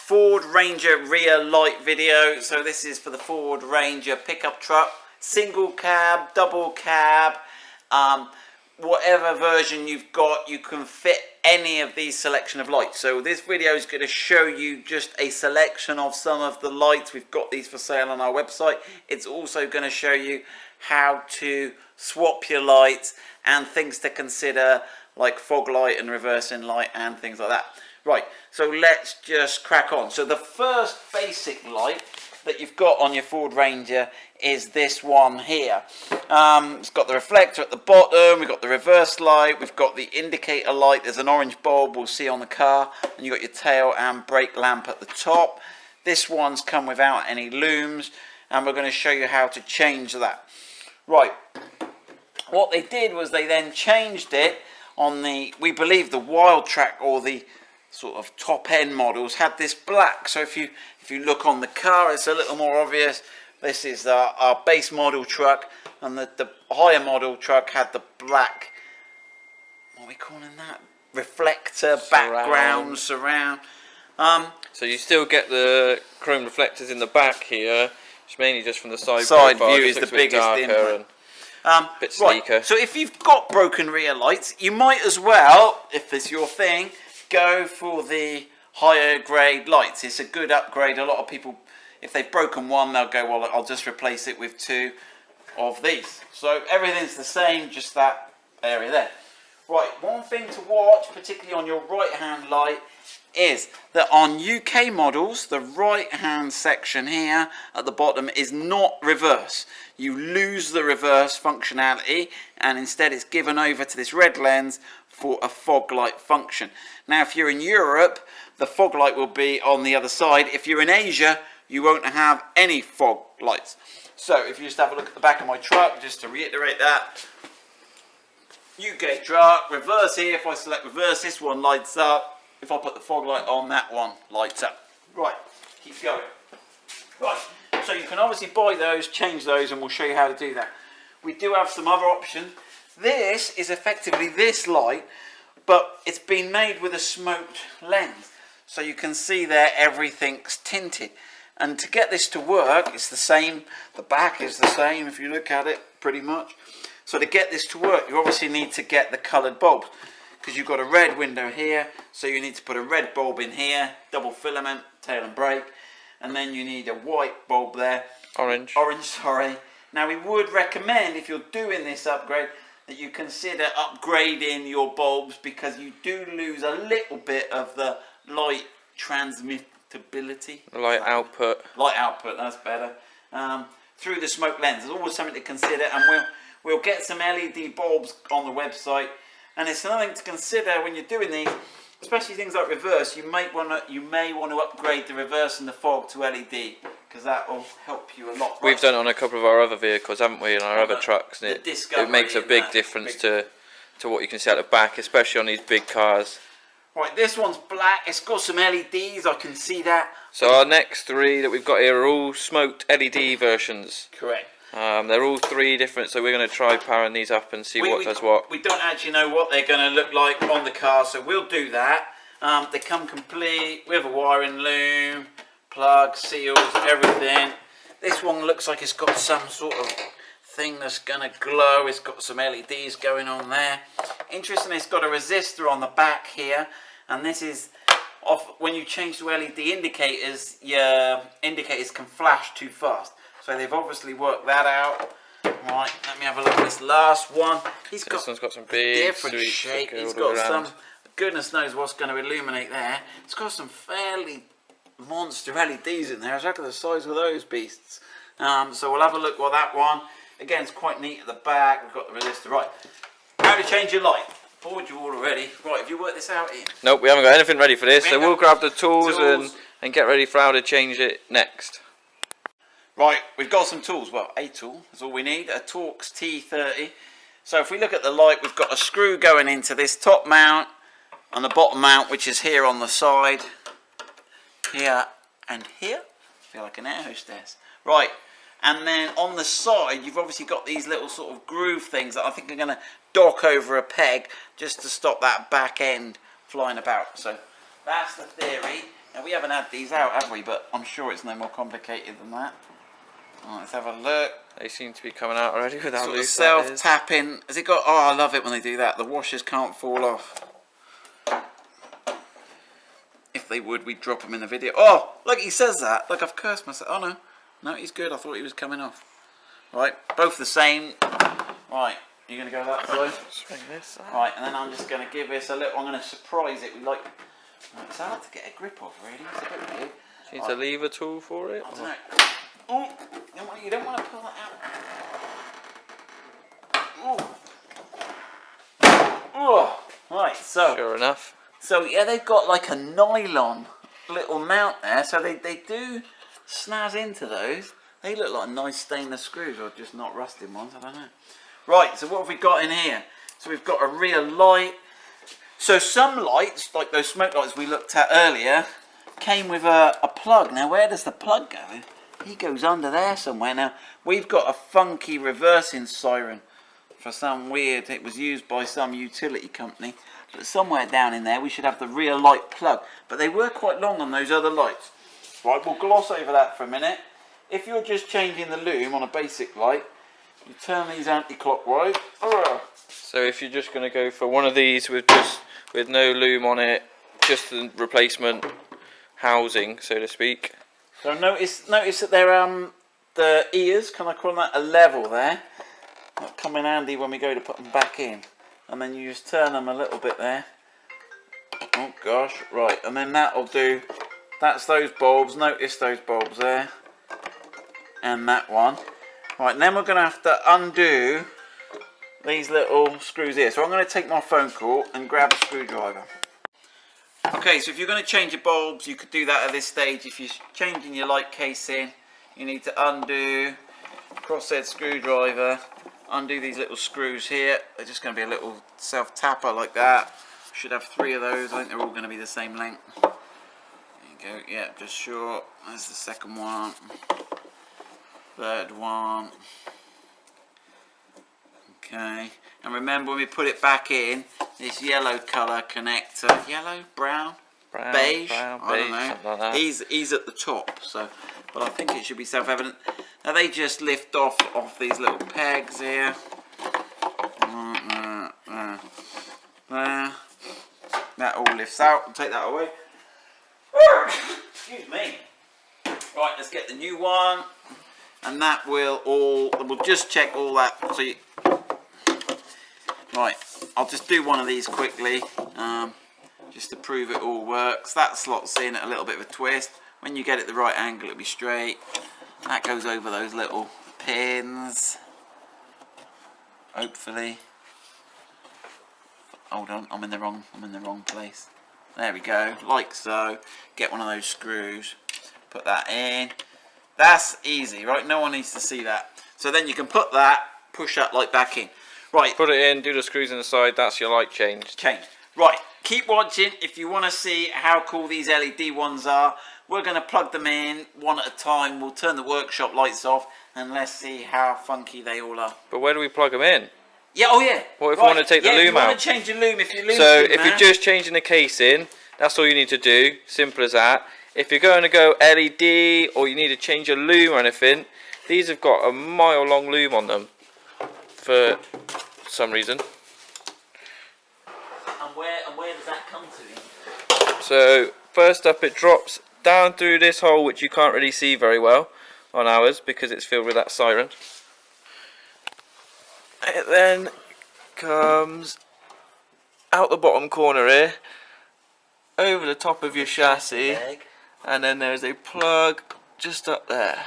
Ford Ranger rear light video. So this is for the Ford Ranger pickup truck, single cab, double cab, whatever version you've got, you can fit any of these selection of lights. So this video is going to show you just a selection of some of the lights. We've got these for sale on our website. It's also going to show you how to swap your lights and things to consider, like fog light and reversing light and things like that. Right, so let's just crack on. So the first basic light that you've got on your Ford Ranger is this one here. It's got the reflector at the bottom, we've got the reverse light, we've got the indicator light, there's an orange bulb we'll see on the car, and you've got your tail and brake lamp at the top. This one's come without any looms, and we're going to show you how to change that. Right, what they did was they then changed it on the, we believe the Wild Track or the sort of top end models had this black. So if you look on the car, it's a little more obvious. This is our base model truck, and the higher model truck had the black, what are we calling that, reflector, background, surround. So you still get the chrome reflectors in the back here. It's mainly just from the side view is the biggest input. Bit sleeker. Right. So if you've got broken rear lights, you might as well, if it's your thing, go for the higher grade lights. It's a good upgrade. A lot of people, if they've broken one, they'll go, well, I'll just replace it with two of these. So everything's the same, just that area there. Right, one thing to watch, particularly on your right hand light, is that on UK models, the right hand section here at the bottom is not reverse. You lose the reverse functionality, and instead it's given over to this red lens for a fog light function. Now if you're in Europe, the fog light will be on the other side. If you're in Asia, you won't have any fog lights. So if you just have a look at the back of my truck, just to reiterate that, UK truck, reverse here. If I select reverse, this one lights up. If I put the fog light on, that one lights up. Right, keep going. Right, so you can obviously buy those, change those, and we'll show you how to do that. We do have some other options. This is effectively this light, but it's been made with a smoked lens. So you can see there everything's tinted. And to get this to work, it's the same. The back is the same if you look at it, pretty much. So to get this to work, you obviously need to get the coloured bulbs, because you've got a red window here, so you need to put a red bulb in here, double filament, tail and brake, and then you need a white bulb there. Orange, sorry. Now we would recommend, if you're doing this upgrade, that you consider upgrading your bulbs, because you do lose a little bit of the light transmittability. Light output. Light output, that's better. Through the smoke lens. There's always something to consider, and we'll get some LED bulbs on the website. And it's another thing to consider when you're doing these, especially things like reverse. You may want to upgrade the reverse and the fog to LED, because that will help you a lot. Right? We've done it on a couple of our other vehicles, haven't we, in our other trucks, and it makes a big difference to what you can see at the back, especially on these big cars. Right, this one's black. It's got some LEDs. I can see that. So our next three that we've got here are all smoked LED versions. Correct. They're all three different, so we're going to try powering these up and see what does what. We don't actually know what they're going to look like on the car, so we'll do that. They come complete with a wiring loom, plug, seals, everything. This one looks like it's got some sort of thing that's going to glow. It's got some LEDs going on there. Interestingly, it's got a resistor on the back here, and this is off. When you change to LED indicators, your indicators can flash too fast. So they've obviously worked that out. Right, let me have a look at this last one. This one's got some big different shape. It's got some, goodness knows what's going to illuminate there. It's got some fairly monster LEDs in there. Exactly the size of those beasts. So we'll have a look at that one. Again, it's quite neat at the back. We've got the resistor. Right, how to change your light. Bored you all already. Right, have you worked this out, Ian? Nope, we haven't got anything ready for this. So we'll grab the tools. And get ready for how to change it next. Right, we've got some tools. Well, a tool is all we need, a Torx T30. So if we look at the light, we've got a screw going into this top mount and the bottom mount, which is here on the side, here and here. I feel like an air hostess. Right, and then on the side, you've obviously got these little sort of groove things that I think are going to dock over a peg just to stop that back end flying about. So that's the theory. Now, we haven't had these out, have we? But I'm sure it's no more complicated than that. Right, let's have a look. They seem to be coming out already with how loose self-tapping. Has it got... Oh, I love it when they do that. The washers can't fall off. If they would, we'd drop them in the video. Oh, look, he says that. Look, I've cursed myself. Oh, no. No, he's good. I thought he was coming off. Right, both the same. Right, you're going to go that side? Swing this side. Right, and then I'm just going to give this a little... I'm going to surprise it with, like... Right, it's hard to get a grip off, really. It's a bit weird. Do you need a lever tool for it? I don't know. Oh, you don't want to pull that out. Oh, right, so... Sure enough. So, yeah, they've got like a nylon little mount there, so they do snaz into those. They look like nice stainless screws, or just not rusted ones, I don't know. Right, so what have we got in here? So we've got a rear light. So some lights, like those smoke lights we looked at earlier, came with a plug. Now, where does the plug go? He goes under there somewhere. Now, we've got a funky reversing siren for some weird... It was used by some utility company. But somewhere down in there, we should have the rear light plug. But they were quite long on those other lights. Right, we'll gloss over that for a minute. If you're just changing the lume on a basic light, you turn these anti-clockwise. So if you're just going to go for one of these with no lume on it, just the replacement housing, so to speak. So notice that they're the ears, can I call that a level there? That'll come in handy when we go to put them back in. And then you just turn them a little bit there. Oh gosh, right, and then that'll do. That's those bulbs. Notice those bulbs there. And that one. Right, and then we're going to have to undo these little screws here. So I'm going to take my phone call and grab a screwdriver. Okay, so if you're going to change your bulbs, you could do that at this stage. If you're changing your light casing, you need to undo, crosshead screwdriver, undo these little screws here. They're just going to be a little self-tapper like that. Should have 3 of those. I think they're all going to be the same length. There you go. Yeah, just short. There's the second one. Third one. Okay. And remember, when we put it back in, this yellow colour connector, yellow, brown, beige, I don't know. Something like that. He's at the top, so, but I think it should be self-evident. Now they just lift off these little pegs here. There. That all lifts out. I'll take that away. Excuse me. Right, let's get the new one, and that will all. We'll just check all that. So you, right, I'll just do one of these quickly, just to prove it all works. That slots in at a little bit of a twist. When you get it the right angle, it'll be straight. That goes over those little pins. Hopefully. Hold on, I'm in the wrong place. There we go, like so. Get one of those screws. Put that in. That's easy, right? No one needs to see that. So then you can put that, push that light back in. Right. Put it in, do the screws in the side, that's your light changed. Right, keep watching if you want to see how cool these LED ones are. We're going to plug them in one at a time. We'll turn the workshop lights off and let's see how funky they all are. But where do we plug them in? Yeah, oh yeah. What if I want to take the loom out? If you want to change your loom, if your loom's So good, if you're just changing the casing, that's all you need to do. Simple as that. If you're going to go LED or you need to change your loom or anything, these have got a mile-long loom on them for some reason. And where does that come to? So first up, it drops down through this hole, which you can't really see very well on ours because it's filled with that siren. It then comes out the bottom corner here, over the top of your chassis, and then there's a plug just up there.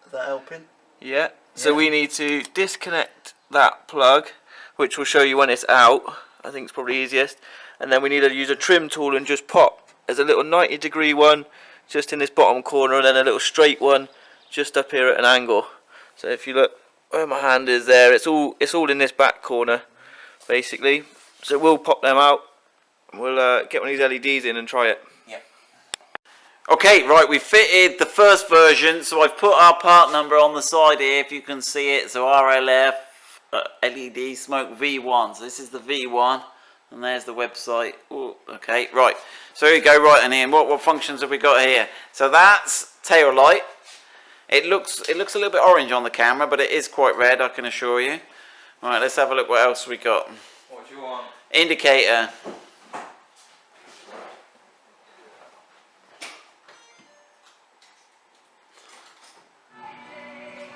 Is that helping? Yeah. So we need to disconnect that plug, which will show you when it's out. I think it's probably easiest. And then we need to use a trim tool and just pop. There's a little 90-degree one just in this bottom corner, and then a little straight one just up here at an angle. So if you look where my hand is there, it's all in this back corner basically. So we'll pop them out and we'll get one of these LEDs in and try it. Yeah. Okay, right, we fitted the first version, so I've put our part number on the side here if you can see it. So RLF LED smoke V1. So this is the V1. And there's the website. Ooh, okay, right. So here we go, right, and Ian, what functions have we got here? So that's tail light. It looks a little bit orange on the camera, but it is quite red, I can assure you. Right, let's have a look what else we got. What do you want? Indicator.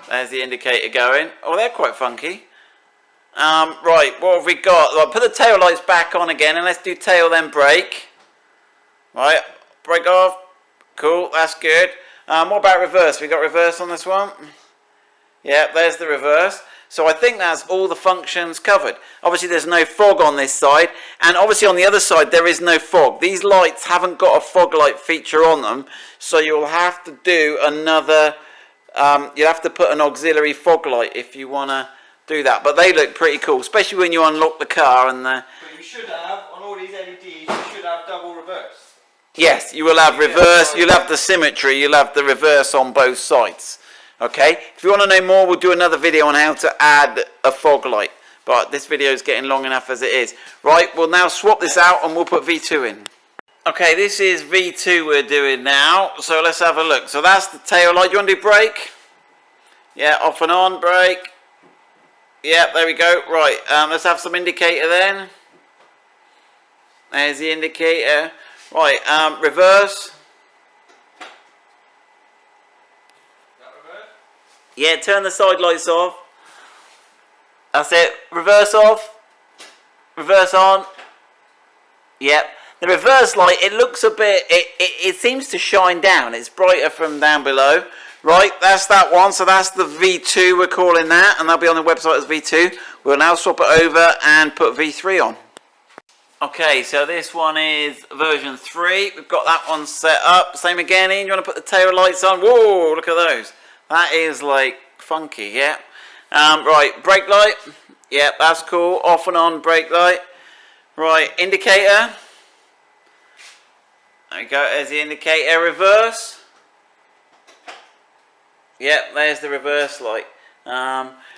There's the indicator going. Oh, they're quite funky. Right, what have we got? Right, put the tail lights back on again, and let's do tail then brake. Right, brake off. Cool, that's good. What about reverse? We got reverse on this one? Yeah, there's the reverse. So I think that's all the functions covered. Obviously there's no fog on this side, and obviously on the other side there is no fog. These lights haven't got a fog light feature on them, so you'll have to do another, you'll have to put an auxiliary fog light if you want to do that. But they look pretty cool, especially when you unlock the car and the... But you should have, on all these LEDs, you should have double reverse. Yes, you will have reverse, you'll have the symmetry, you'll have the reverse on both sides. Okay, if you want to know more, we'll do another video on how to add a fog light. But this video is getting long enough as it is. Right, we'll now swap this out and we'll put V2 in. Okay, this is V2 we're doing now. So let's have a look. So that's the tail light. You want to do brake? Yeah, off and on, brake. Yeah, there we go. Right, let's have some indicator then. There's the indicator. Right, reverse. Yeah, turn the side lights off. That's it. Reverse off. Reverse on. Yep. The reverse light, it looks a bit, it seems to shine down. It's brighter from down below. Right, that's that one. So that's the V2 we're calling that. And that'll be on the website as V2. We'll now swap it over and put V3 on. Okay, so this one is version 3. We've got that one set up. Same again, Ian. You want to put the tail lights on? Whoa, look at those. That is like funky, yeah. Right, brake light. Yeah, that's cool. Off and on brake light. Right, indicator. There we go, there's the indicator. Reverse. Yep, there's the reverse light.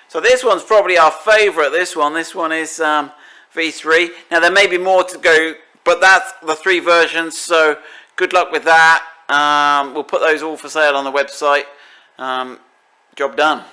So this one's probably our favourite, this one. This one is V3. Now there may be more to go, but that's the 3 versions, so good luck with that. We'll put those all for sale on the website. Job done.